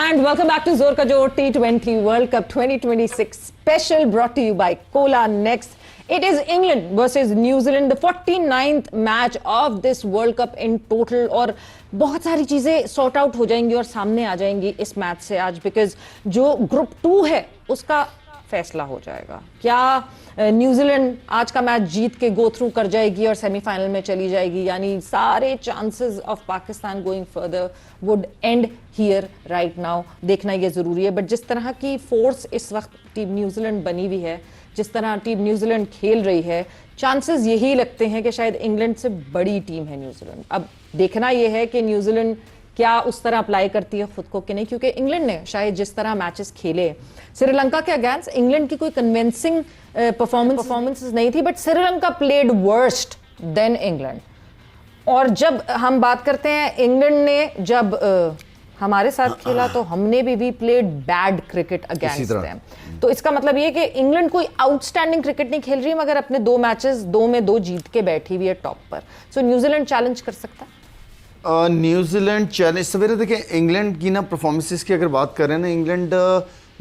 And welcome back to Zor Ka Jor T20 World Cup 2026 special brought to you by Cola Next. It is England versus New Zealand, the 49th match of this World Cup in total. और बहुत सारी चीजें sort out हो जाएंगी और सामने आ जाएंगी इस मैच से आज, बिकॉज जो ग्रुप 2 है उसका फैसला हो जाएगा। क्या न्यूजीलैंड आज का मैच जीत के गो थ्रू कर जाएगी और सेमीफाइनल में चली जाएगी, यानी सारे chances of Pakistan going further would and here right now. देखना ये जरूरी है, बट जिस तरह की फोर्स इस वक्त टीम न्यूजीलैंड बनी हुई है, जिस तरह टीम न्यूजीलैंड खेल रही है, चांसेस यही लगते हैं कि शायद इंग्लैंड से बड़ी टीम है न्यूजीलैंड। अब देखना यह है कि न्यूजीलैंड क्या उस तरह अप्लाई करती है खुद को कि नहीं, क्योंकि इंग्लैंड ने शायद जिस तरह मैचेस खेले श्रीलंका के अगेंस्ट, इंग्लैंड की कोई कन्विंसिंग परफॉर्मेंसेस नहीं थी, but Sri Lanka played worst then England. और जब हम बात करते हैं इंग्लैंड ने जब हमारे साथ खेला तो हमने भी played bad cricket against them. तो इसका मतलब ये कि इंग्लैंड कोई आउटस्टैंडिंग क्रिकेट नहीं खेल रही, मगर अपने 2 मैचेस 2 में 2 जीत के बैठी हुई है टॉप पर। सो न्यूजीलैंड चैलेंज कर सकता है। न्यूजीलैंड चैलेंज सवेरे देखें, इंग्लैंड की ना परफॉर्मेंसेस की अगर बात करें ना, इंग्लैंड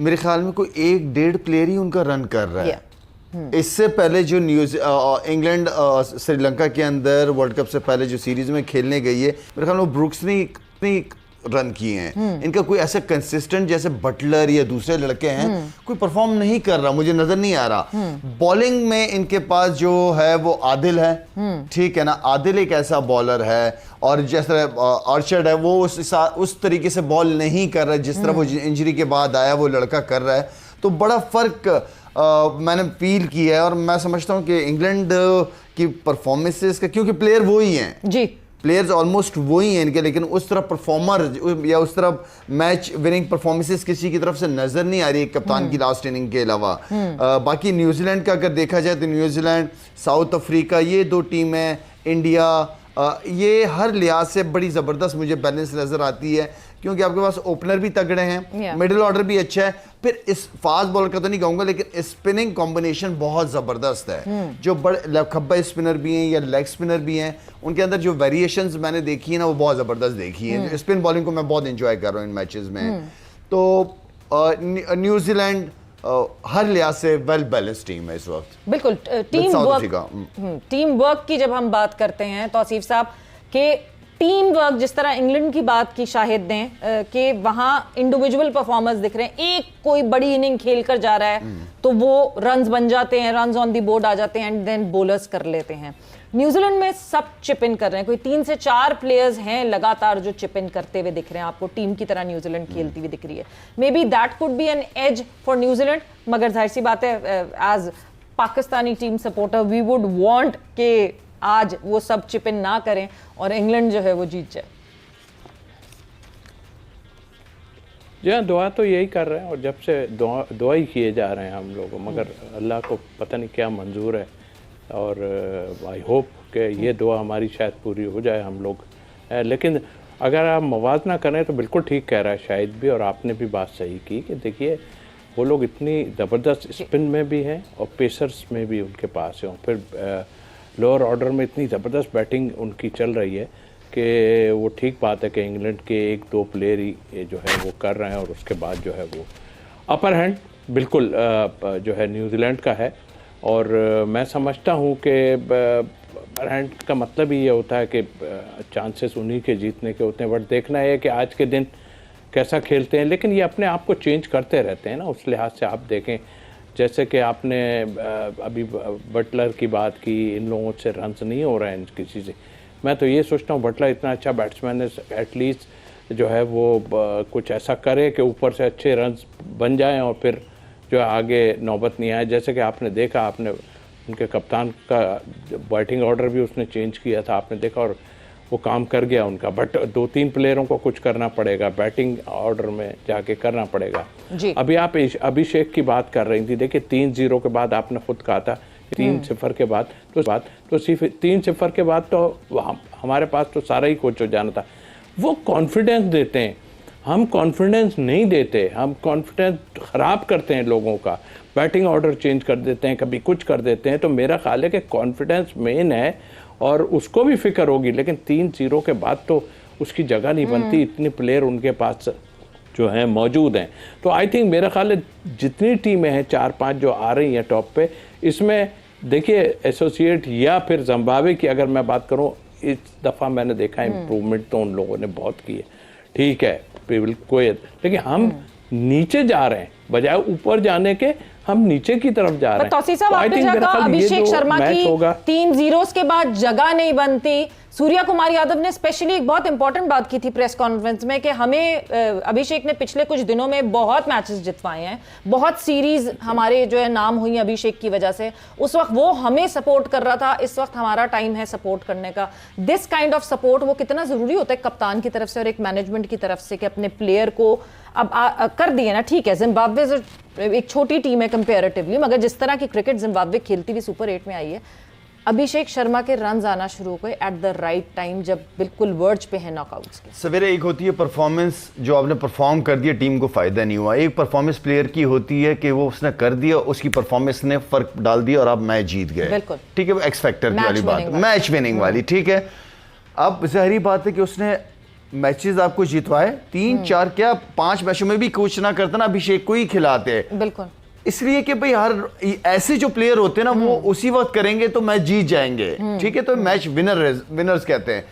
मेरे ख्याल में कोई 1-1.5 प्लेयर ही उनका रन कर रहा है। इससे पहले जो इंग्लैंड श्रीलंका के अंदर वर्ल्ड कप से पहले जो सीरीज में खेलने गई है, मेरे ख्याल में ब्रुक्स ने इतनी रन किए हैं। इनका कोई ऐसे कंसिस्टेंट जैसे बटलर या दूसरे लड़के हैं कोई परफॉर्म नहीं कर रहा, मुझे नजर नहीं आ रहा। बॉलिंग में इनके पास जो है वो आदिल है, ठीक है ना, आदिल एक ऐसा बॉलर है, और जैसे आर्चर्ड है वो उस तरीके से बॉल नहीं कर रहा है जिस तरह वो इंजरी के बाद आया वो लड़का कर रहा है। तो बड़ा फर्क मैंने फील किया है, और मैं समझता हूँ कि इंग्लैंड की परफॉर्मेंसेस का, क्योंकि प्लेयर वो ही हैं जी, प्लेयर्स ऑलमोस्ट वही हैं इनके, लेकिन उस तरह परफॉर्मर या उस तरह मैच विनिंग परफॉर्मेंसेस किसी की तरफ से नजर नहीं आ रही कप्तान की लास्ट इनिंग के अलावा। बाकी न्यूजीलैंड का अगर देखा जाए तो न्यूजीलैंड, साउथ अफ्रीका, ये 2 टीमें, इंडिया, ये हर लिहाज से बड़ी ज़बरदस्त मुझे बैलेंस नज़र आती है, क्योंकि आपके पास ओपनर भी तगड़े हैं, मिडिल ऑर्डर भी अच्छा है, फिर इस फास्ट बॉलर का तो नहीं कहूंगा, लेकिन स्पिनिंग कॉम्बिनेशन बहुत ज़बरदस्त है। जो बड़े खब्बा स्पिनर भी हैं या लेग स्पिनर भी हैं, उनके अंदर जो वेरिएशंस मैंने देखी है ना वो बहुत ज़बरदस्त देखी है। स्पिन बॉलिंग को मैं बहुत इंजॉय कर रहा हूँ इन मैचेस में। तो न्यूजीलैंड हर लिहाज से वेल बैलेंस्ड टीम है इस वक्त। बिल्कुल टीम वर्क की जब हम बात करते हैं तो आसिफ साहब के टीम वर्क, जिस तरह इंग्लैंड की बात की शाहिद दें कि वहां इंडिविजुअल परफॉर्मेंस दिख रहे हैं, एक कोई बड़ी इनिंग खेल कर जा रहा है तो वो रन्स बन जाते हैं, रन्स ऑन दी बोर्ड आ जाते हैं एंड देन बॉलर्स कर लेते हैं। न्यूजीलैंड में सब चिप इन कर रहे हैं, कोई 3 से 4 प्लेयर्स हैं लगातार जो चिप इन करते हुए दिख रहे हैं, आपको टीम की तरह न्यूजीलैंड खेलती हुई दिख रही है। May be that could be an edge for New Zealand, मगर जाहिर सी बात है as Pakistani team supporter we would want कि आज वो सब चिप इन ना करें और इंग्लैंड जो है वो जीत जाए। जी हाँ, दुआ तो यही कर रहे हैं, और जब से दुआ ही किए जा रहे हैं हम लोग, मगर अल्लाह को पता नहीं क्या मंजूर है, और आई होप कि ये दुआ हमारी शायद पूरी हो जाए हम लोग। लेकिन अगर आप मवाजना करें तो बिल्कुल ठीक कह रहा है शाहिद भी, और आपने भी बात सही की कि देखिए वो लोग इतनी ज़बरदस्त स्पिन में भी हैं और पेसर्स में भी उनके पास है, और फिर लोअर ऑर्डर में इतनी ज़बरदस्त बैटिंग उनकी चल रही है कि वो ठीक बात है कि इंग्लैंड के 1-2 प्लेयर ही जो है वो कर रहे हैं, और उसके बाद जो है वो अपर हैंड बिल्कुल जो है न्यूजीलैंड का है। और मैं समझता हूँ कि अपर हैंड का मतलब ही ये होता है कि चांसेस उन्हीं के जीतने के होते हैं, बट देखना है कि आज के दिन कैसा खेलते हैं। लेकिन ये अपने आप को चेंज करते रहते हैं ना, उस लिहाज से आप देखें जैसे कि आपने अभी बटलर की बात की, इन लोगों से रन्स नहीं हो रहे हैं किसी से। मैं तो ये सोचता हूँ बटलर इतना अच्छा बैट्समैन है, एटलीस्ट जो है वो कुछ ऐसा करे कि ऊपर से अच्छे रन्स बन जाएं और फिर जो है आगे नौबत नहीं आए। जैसे कि आपने देखा, आपने उनके कप्तान का बैटिंग ऑर्डर भी उसने चेंज किया था, आपने देखा, और वो काम कर गया उनका। बट 2-3 प्लेयरों को कुछ करना पड़ेगा, बैटिंग ऑर्डर में जाके करना पड़ेगा जी। अभी आप अभिषेक की बात कर रही थी, देखिए 3-0 के बाद आपने खुद कहा था 3-0 के बाद तो सिर्फ 3-0 के बाद तो हमारे पास तो सारा ही कुछ हो जाना था। वो कॉन्फिडेंस देते हैं, हम कॉन्फिडेंस नहीं देते, हम कॉन्फिडेंस ख़राब करते हैं लोगों का, बैटिंग ऑर्डर चेंज कर देते हैं, कभी कुछ कर देते हैं। तो मेरा ख्याल है कि कॉन्फिडेंस मेन है और उसको भी फिक्र होगी, लेकिन 3-0 के बाद तो उसकी जगह नहीं बनती, इतने प्लेयर उनके पास जो हैं मौजूद हैं। तो आई थिंक मेरा ख्याल है जितनी टीमें हैं 4-5 जो आ रही हैं टॉप पे, इसमें देखिए एसोसिएट या फिर जिम्बाब्वे की अगर मैं बात करूं, इस दफ़ा मैंने देखा इम्प्रूवमेंट तो उन लोगों ने बहुत की है, ठीक है कोई, लेकिन हम नीचे जा रहे हैं बजाय ऊपर जाने के, हम नीचे की तरफ जा रहे हैं। तौसीफ साहब, तो I आपने think मेरा जगह ख्याल ये अभिषेक जो शर्मा मैच की होगा, 3 जीरोस के बाद जगह नहीं बनती। सूर्या कुमार यादव ने स्पेशली एक बहुत इंपॉर्टेंट बात की थी प्रेस कॉन्फ्रेंस में कि हमें अभिषेक ने पिछले कुछ दिनों में बहुत मैचेस जितवाए हैं, बहुत सीरीज हमारे जो है नाम हुई अभिषेक की वजह से। उस वक्त वो हमें सपोर्ट कर रहा था, इस वक्त हमारा टाइम है सपोर्ट करने का। दिस काइंड ऑफ सपोर्ट वो कितना जरूरी होता है कप्तान की तरफ से और एक मैनेजमेंट की तरफ से कि अपने प्लेयर को अब कर दिए ना, ठीक है जिम्बाब्वे एक छोटी टीम है कंपेरेटिवली, मगर जिस तरह की क्रिकेट जिम्बाब्वे खेलती हुई सुपर 8 में आई है, अभिषेक शर्मा के रन आना शुरू हो गए एट द राइट टाइम जब बिल्कुल वर्ज पे है नॉकआउट्स के। सवेरे एक होती है परफॉर्मेंस, जो आपने परफॉर्म कर दिया टीम को फायदा नहीं हुआ। एक परफॉर्मेंस प्लेयर की होती है कि वो उसने कर दिया, उसकी परफॉर्मेंस ने फर्क डाल दिया और आप मैच जीत गए। बिल्कुल ठीक है, एक्स फैक्टर की वाली बात, मैच विनिंग वाली, ठीक है। अब जाहिर बात है कि उसने मैचेस आपको जितवाए 3-4 क्या 5 मैचों में भी कोच ना करता ना अभिषेक को ही खिलाते हैं, बिल्कुल इसलिए कि भाई हर ऐसे जो प्लेयर होते हैं ना वो उसी वक्त करेंगे तो मैच जीत जाएंगे, ठीक है। तो मैच विनर्स कहते हैं।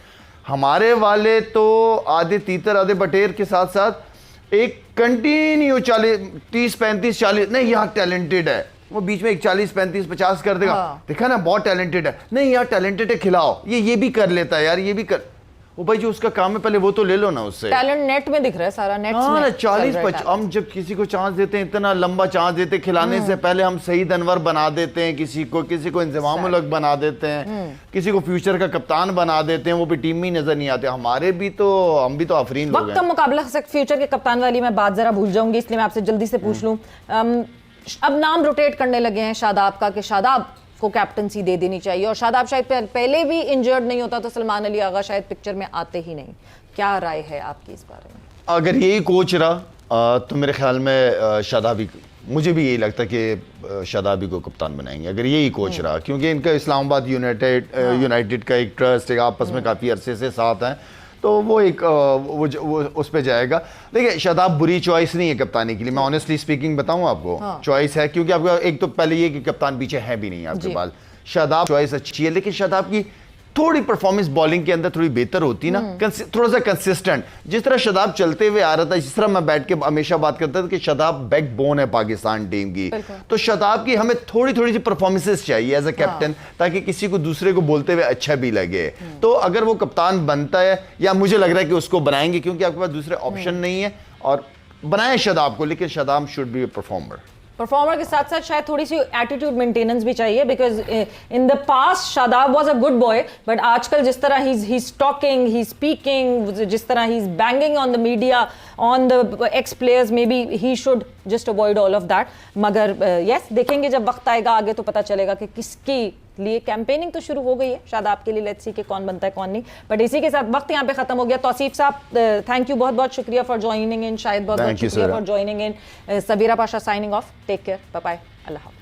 हमारे वाले तो आधे तीतर आधे बटेर के साथ साथ एक कंटिन्यू 30-35-40 नहीं यहाँ टैलेंटेड है, वो बीच में एक 40-35-50 कर देगा, देखा ना बहुत टैलेंटेड है, नहीं यार टैलेंटेड है खिलाओ, ये भी कर लेता है यार, ये भी कर, वो भाई जो उसका काम है पहले वो तो ले लो ना उससे। टैलेंट नेट में दिख रहा है सारा, नेट में ना 40-50 हम जब किसी को चांस देते हैं, इतना लंबा चांस देते हैं, खिलाने से पहले हम सईद अनवर बना देते हैं, किसी को इंजमाम उल हक बना देते हैं, किसी को फ्यूचर का कप्तान बना देते हैं, वो भी टीम में ही नजर नहीं आते। हमारे भी तो हम भी तो आफरीन लोग हैं। वक्त का मुकाबला फ्यूचर के कप्तान वाली मैं बात जरा भूल जाऊंगी, इसलिए मैं आपसे जल्दी से पूछ लूं। अब नाम रोटेट करने लगे हैं शादाब का कि शादाब को कैप्टनसी दे देनी चाहिए, और शादाब शायद पहले भी इंजर्ड नहीं होता तो सलमान अली आगा शायद पिक्चर में आते ही नहीं। क्या राय है आपकी इस बारे में? अगर यही कोच रहा तो मेरे ख्याल में शादाबी, मुझे भी यही लगता है कि शादाबी को कप्तान बनाएंगे अगर यही कोच रहा, क्योंकि इनका इस्लामाबाद यूनाइटेड का एक ट्रस्ट है, आपस में काफ़ी अरसे से साथ हैं, तो वो एक वो उस पे जाएगा। देखिए शादाब बुरी चॉइस नहीं है कप्तानी के लिए, मैं ऑनेस्टली स्पीकिंग बताऊं आपको, चॉइस है, क्योंकि आपका एक तो पहले ये कि कप्तान पीछे है भी नहीं आपके पास। शादाब चॉइस अच्छी है, लेकिन शादाब की थोड़ी परफॉर्मेंस बॉलिंग के अंदर थोड़ी बेहतर होती ना, थोड़ा सा कंसिस्टेंट, जिस तरह शादाब चलते हुए आ रहा था, जिस तरह मैं बैठ के हमेशा बात करता था कि शादाब बैकबोन है पाकिस्तान टीम की, तो शादाब की हमें थोड़ी सी परफॉर्मेंसेस चाहिए एज अ कैप्टन, ताकि किसी को दूसरे को बोलते हुए अच्छा भी लगे। तो अगर वो कप्तान बनता है, या मुझे लग रहा है कि उसको बनाएंगे, क्योंकि आपके पास दूसरे ऑप्शन नहीं है, और बनाए शादाब को, लेकिन Shadab should be A performer के साथ साथ शायद थोड़ी सी एटीट्यूड मेंटेनेंस भी चाहिए, because in the past Shadab was a good boy, but आजकल जिस तरह he is talking, he speaking, जिस तरह he is banging on the media, on the x players, may be he should just avoid all of that. मगर yes देखेंगे जब वक्त आएगा आगे तो पता चलेगा कि किसकी लिए कैंपेनिंग तो शुरू हो गई है शादाब के लिए, लेट्स सी कि कौन बनता है कौन नहीं। बट इसी के साथ वक्त यहाँ पे खत्म हो गया। तौसीफ साहब थैंक यू, बहुत बहुत शुक्रिया फॉर ज्वाइनिंग इन, शायद बहुत बहुत शुक्रिया for joining in. Sabira Pasha signing off, take care, bye bye, अल्लाह हाफ़िज़।